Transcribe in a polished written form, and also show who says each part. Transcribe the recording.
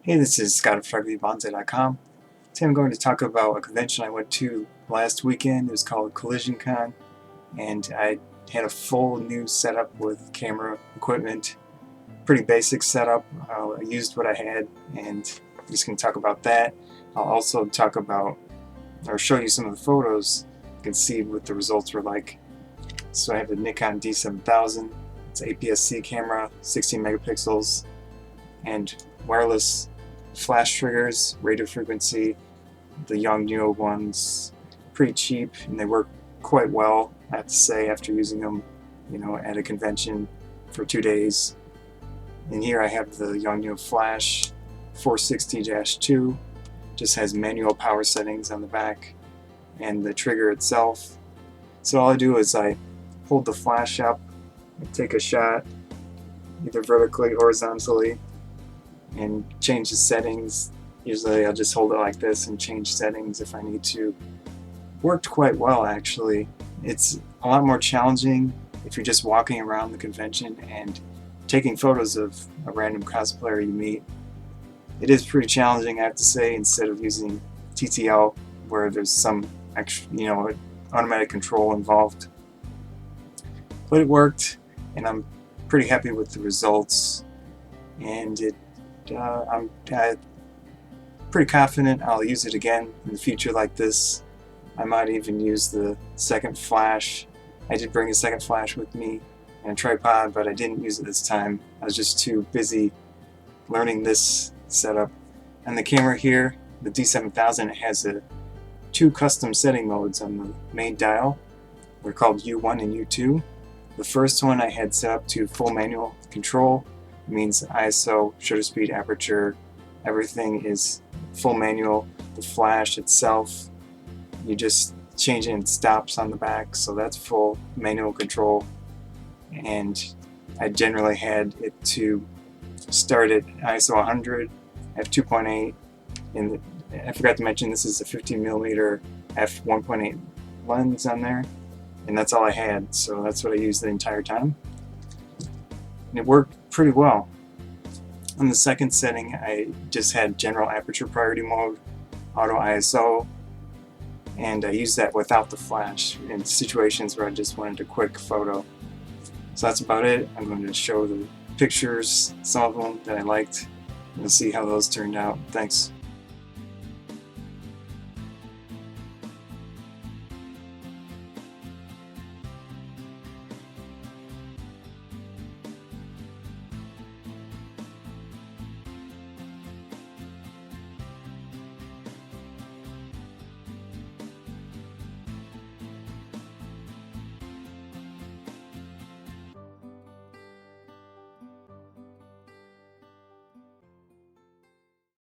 Speaker 1: Hey, this is Scott of Banzai.com. Today I'm going to talk about a convention I went to last weekend. It was called Kollision, and I had a full new setup with camera equipment. Pretty basic setup. I used what I had, and I'm just going to talk about that. I'll also talk about, or show you some of the photos. You can see what the results were like. So I have the Nikon D7000. It's an APS-C camera, 16 megapixels, and wireless flash triggers, radio frequency. The Yongnuo ones, pretty cheap, and they work quite well, I have to say, after using them, at a convention for 2 days. And here I have the Yongnuo Flash 460-II. Just has manual power settings on the back and the trigger itself. So all I do is I hold the flash up, I take a shot, either vertically or horizontally, and change the settings. Usually I'll just hold it like this and change settings if I need to. Worked quite well, actually. It's a lot more challenging if you're just walking around the convention and taking photos of a random cosplayer you meet. It is pretty challenging, I have to say, instead of using TTL where there's some extra, automatic control involved. But it worked, and I'm pretty happy with the results, and I'm pretty confident I'll use it again in the future like this. I might even use the second flash. I did bring a second flash with me and a tripod, but I didn't use it this time. I was just too busy learning this setup. And the camera here, the D7000, it has two custom setting modes on the main dial. They're called U1 and U2. The first one I had set up to full manual control. It means ISO, shutter speed, aperture, everything is full manual. The flash itself, you just change it and stops on the back, so that's full manual control. And I generally had it to start at ISO 100, f2.8, and I forgot to mention this is a 15mm f1.8 lens on there, and that's all I had, so that's what I used the entire time. And it worked pretty well. On the second setting, I just had general aperture priority mode, auto ISO, and I used that without the flash in situations where I just wanted a quick photo. So that's about it. I'm going to show the pictures, some of them that I liked, and we'll see how those turned out. Thanks.